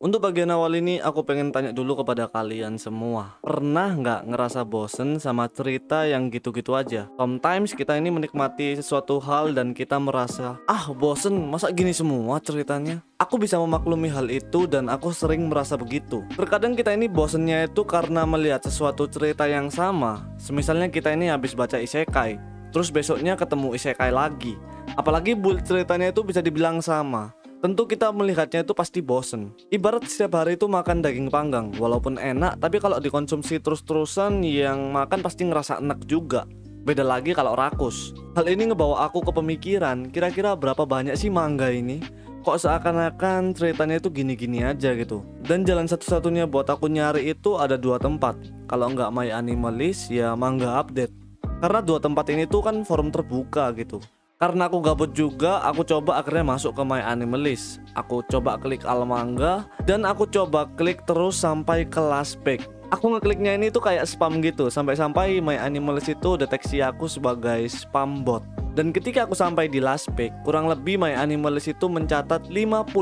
Untuk bagian awal ini aku pengen tanya dulu kepada kalian semua. Pernah nggak ngerasa bosen sama cerita yang gitu-gitu aja? Sometimes kita ini menikmati sesuatu hal dan kita merasa, ah bosen, masa gini semua ceritanya? Aku bisa memaklumi hal itu dan aku sering merasa begitu. Terkadang kita ini bosennya itu karena melihat sesuatu cerita yang sama. Semisalnya kita ini habis baca isekai, terus besoknya ketemu isekai lagi. Apalagi build ceritanya itu bisa dibilang sama. Tentu kita melihatnya itu pasti bosen. Ibarat setiap hari itu makan daging panggang, walaupun enak, tapi kalau dikonsumsi terus-terusan yang makan pasti ngerasa enak juga. Beda lagi kalau rakus. Hal ini ngebawa aku ke pemikiran, kira-kira berapa banyak sih manga ini? Kok seakan-akan ceritanya itu gini-gini aja gitu. Dan jalan satu-satunya buat aku nyari itu ada dua tempat. Kalau nggak My Animalist ya Manga Update. Karena dua tempat ini tuh kan forum terbuka gitu. Karena aku gabut juga, aku coba akhirnya masuk ke My Animalist. Aku coba klik Al Manga dan aku coba klik terus sampai ke last page. Aku ngekliknya ini tuh kayak spam gitu, sampai-sampai My Animalist itu deteksi aku sebagai spam bot. Dan ketika aku sampai di last page, kurang lebih My Animalist itu mencatat 56.000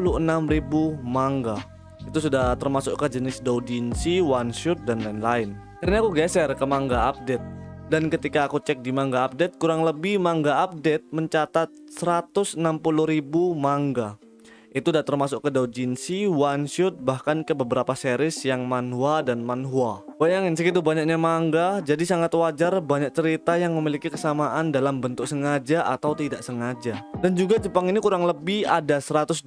manga. Itu sudah termasuk ke jenis doujinshi, one shot dan lain-lain. Akhirnya aku geser ke Manga Update. Dan ketika aku cek di Manga Update, kurang lebih Manga Update mencatat 160.000 manga. Itu udah termasuk ke doujinshi, one shot, bahkan ke beberapa series yang manhwa dan manhwa. Bayangin segitu banyaknya manga, jadi sangat wajar banyak cerita yang memiliki kesamaan dalam bentuk sengaja atau tidak sengaja. Dan juga Jepang ini kurang lebih ada 125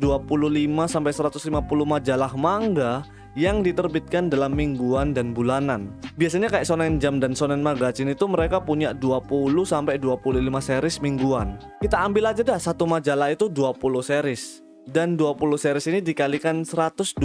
sampai 150 majalah manga yang diterbitkan dalam mingguan dan bulanan. Biasanya kayak Shonen Jump dan Shonen Magazine itu mereka punya 20 sampai 25 series mingguan. Kita ambil aja dah satu majalah itu 20 series. Dan 20 series ini dikalikan 125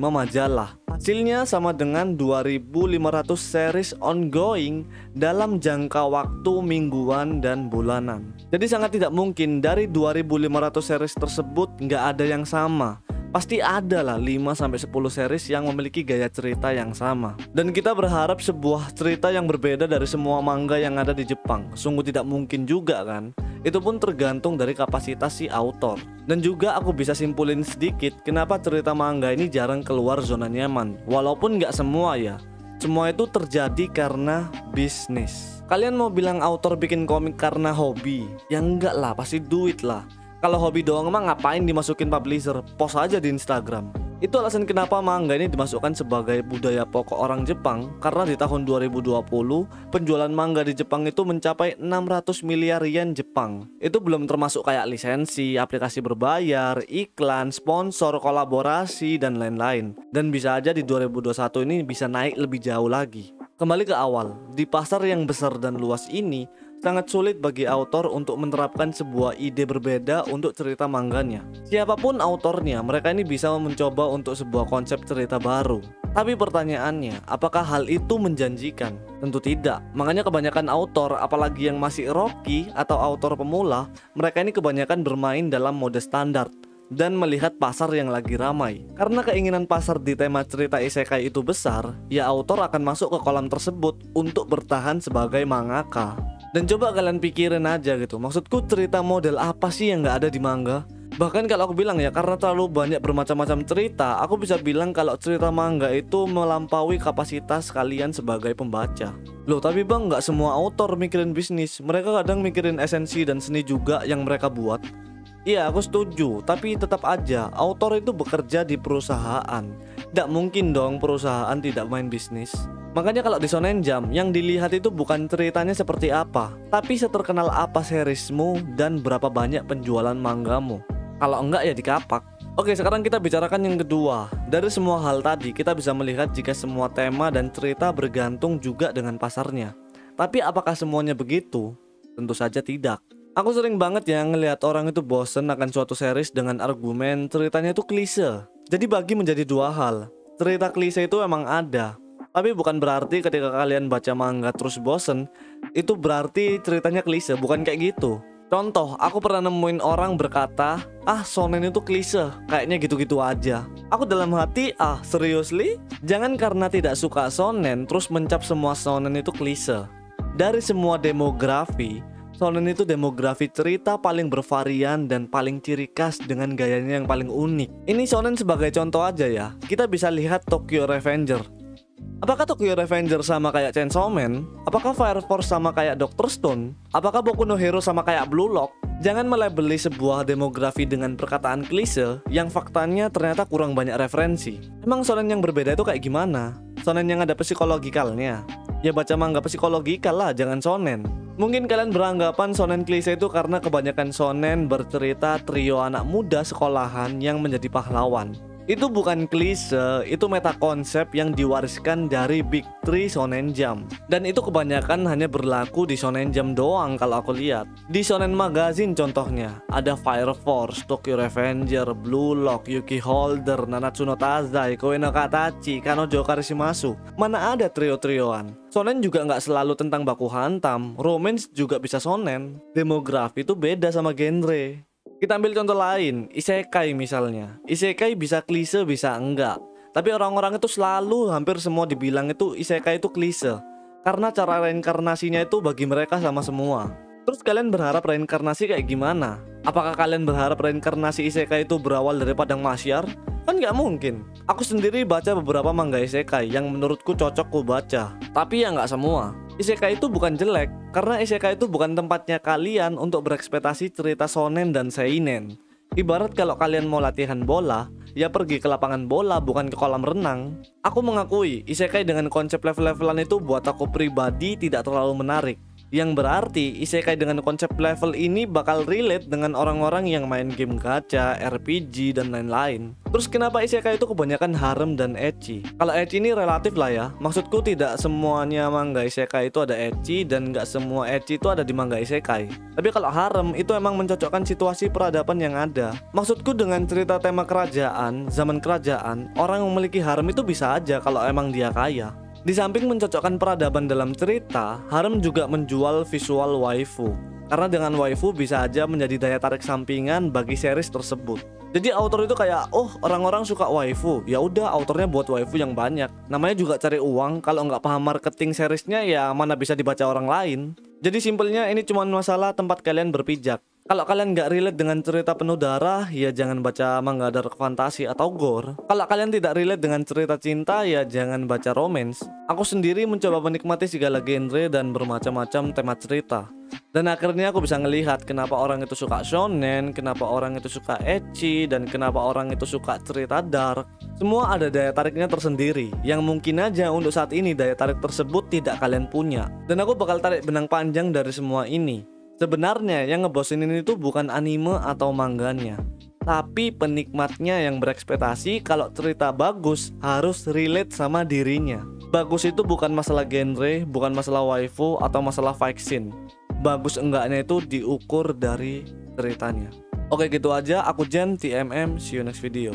majalah. Hasilnya sama dengan 2.500 series ongoing dalam jangka waktu mingguan dan bulanan. Jadi sangat tidak mungkin dari 2.500 series tersebut nggak ada yang sama. Pasti ada lah 5-10 series yang memiliki gaya cerita yang sama. Dan kita berharap sebuah cerita yang berbeda dari semua manga yang ada di Jepang. Sungguh tidak mungkin juga kan. Itu pun tergantung dari kapasitas si author. Dan juga aku bisa simpulin sedikit kenapa cerita manga ini jarang keluar zona nyaman. Walaupun nggak semua ya. Semua itu terjadi karena bisnis. Kalian mau bilang author bikin komik karena hobi? Ya enggak lah, pasti duit lah. Kalau hobi doang mah ngapain dimasukin publisher, post aja di Instagram. Itu alasan kenapa manga ini dimasukkan sebagai budaya pokok orang Jepang. Karena di tahun 2020 penjualan manga di Jepang itu mencapai 600 miliar yen Jepang. Itu belum termasuk kayak lisensi, aplikasi berbayar, iklan, sponsor, kolaborasi dan lain-lain. Dan bisa aja di 2021 ini bisa naik lebih jauh lagi. Kembali ke awal, di pasar yang besar dan luas ini sangat sulit bagi autor untuk menerapkan sebuah ide berbeda untuk cerita mangganya. Siapapun autornya, mereka ini bisa mencoba untuk sebuah konsep cerita baru. Tapi pertanyaannya, apakah hal itu menjanjikan? Tentu tidak. Makanya kebanyakan autor, apalagi yang masih rookie atau autor pemula, mereka ini kebanyakan bermain dalam mode standar dan melihat pasar yang lagi ramai. Karena keinginan pasar di tema cerita isekai itu besar, ya autor akan masuk ke kolam tersebut untuk bertahan sebagai mangaka. Dan coba kalian pikirin aja gitu, maksudku cerita model apa sih yang gak ada di manga? Bahkan kalau aku bilang ya, karena terlalu banyak bermacam-macam cerita, aku bisa bilang kalau cerita manga itu melampaui kapasitas kalian sebagai pembaca. Loh tapi bang, gak semua autor mikirin bisnis, mereka kadang mikirin esensi dan seni juga yang mereka buat. Iya aku setuju, tapi tetap aja autor itu bekerja di perusahaan. Tidak mungkin dong perusahaan tidak main bisnis. Makanya kalau di Shonen Jump yang dilihat itu bukan ceritanya seperti apa, tapi seterkenal apa seriesmu dan berapa banyak penjualan manggamu. Kalau enggak ya dikapak. Oke, sekarang kita bicarakan yang kedua. Dari semua hal tadi kita bisa melihat jika semua tema dan cerita bergantung juga dengan pasarnya. Tapi apakah semuanya begitu? Tentu saja tidak. Aku sering banget ya ngelihat orang itu bosen akan suatu series dengan argumen ceritanya itu klise. Jadi bagi menjadi dua hal. Cerita klise itu emang ada, tapi bukan berarti ketika kalian baca manga terus bosen, itu berarti ceritanya klise, bukan kayak gitu. Contoh, aku pernah nemuin orang berkata, ah shonen itu klise, kayaknya gitu-gitu aja. Aku dalam hati, ah seriously? Jangan karena tidak suka shonen terus mencap semua shonen itu klise. Dari semua demografi, Shonen itu demografi cerita paling bervarian dan paling ciri khas dengan gayanya yang paling unik. Ini shonen sebagai contoh aja ya. Kita bisa lihat Tokyo Revenger. Apakah Tokyo Revenger sama kayak Chainsaw Man? Apakah Fire Force sama kayak Dr. Stone? Apakah Boku no Hero sama kayak Blue Lock? Jangan melabeli sebuah demografi dengan perkataan klise yang faktanya ternyata kurang banyak referensi. Emang shonen yang berbeda itu kayak gimana? Shonen yang ada psikologikalnya? Ya baca manga psikologikal lah, jangan shonen. Mungkin kalian beranggapan shonen klise itu karena kebanyakan shonen bercerita trio anak muda sekolahan yang menjadi pahlawan. Itu bukan klise, itu meta konsep yang diwariskan dari Big Three Shonen Jump. Dan itu kebanyakan hanya berlaku di Shonen Jump doang kalau aku lihat. Di Shonen Magazine contohnya, ada Fire Force, Tokyo Revenger, Blue Lock, Yuki Holder, Nanatsu no Taizai, Koe no Katachi, Kanojo Karishimasu. Mana ada trio-trioan? Shonen juga nggak selalu tentang baku hantam, romance juga bisa shonen. Demografi itu beda sama genre. Kita ambil contoh lain, isekai misalnya. Isekai bisa klise, bisa enggak. Tapi orang-orang itu selalu hampir semua dibilang itu isekai itu klise. Karena cara reinkarnasinya itu bagi mereka sama semua. Terus kalian berharap reinkarnasi kayak gimana? Apakah kalian berharap reinkarnasi isekai itu berawal dari padang mahsyar? Kan nggak mungkin. Aku sendiri baca beberapa manga isekai yang menurutku cocok ku baca. Tapi ya nggak semua. Isekai itu bukan jelek, karena isekai itu bukan tempatnya kalian untuk berekspektasi cerita shonen dan seinen. Ibarat kalau kalian mau latihan bola, ya pergi ke lapangan bola bukan ke kolam renang. Aku mengakui, isekai dengan konsep level-levelan itu buat aku pribadi tidak terlalu menarik. Yang berarti isekai dengan konsep level ini bakal relate dengan orang-orang yang main game gacha, RPG, dan lain-lain. Terus kenapa isekai itu kebanyakan harem dan ecchi? Kalau ecchi ini relatif lah ya. Maksudku tidak semuanya manga isekai itu ada ecchi, dan gak semua ecchi itu ada di manga isekai. Tapi kalau harem itu emang mencocokkan situasi peradaban yang ada. Maksudku dengan cerita tema kerajaan, zaman kerajaan, orang yang memiliki harem itu bisa aja kalau emang dia kaya. Di samping mencocokkan peradaban dalam cerita, harem juga menjual visual waifu. Karena dengan waifu bisa aja menjadi daya tarik sampingan bagi series tersebut. Jadi author itu kayak, oh orang-orang suka waifu, ya udah autornya buat waifu yang banyak. Namanya juga cari uang, kalau nggak paham marketing seriesnya ya mana bisa dibaca orang lain. Jadi simpelnya ini cuma masalah tempat kalian berpijak. Kalau kalian nggak relate dengan cerita penuh darah, ya jangan baca manga dark fantasi atau gore. Kalau kalian tidak relate dengan cerita cinta, ya jangan baca romance. Aku sendiri mencoba menikmati segala genre dan bermacam-macam tema cerita. Dan akhirnya aku bisa ngelihat kenapa orang itu suka shonen, kenapa orang itu suka ecchi, dan kenapa orang itu suka cerita dark. Semua ada daya tariknya tersendiri, yang mungkin aja untuk saat ini daya tarik tersebut tidak kalian punya. Dan aku bakal tarik benang panjang dari semua ini. Sebenarnya yang ngebosenin itu bukan anime atau mangganya, tapi penikmatnya yang berekspektasi kalau cerita bagus harus relate sama dirinya. Bagus itu bukan masalah genre, bukan masalah waifu atau masalah fight scene. Bagus enggaknya itu diukur dari ceritanya. Oke gitu aja, aku Jen, TMM, see you next video.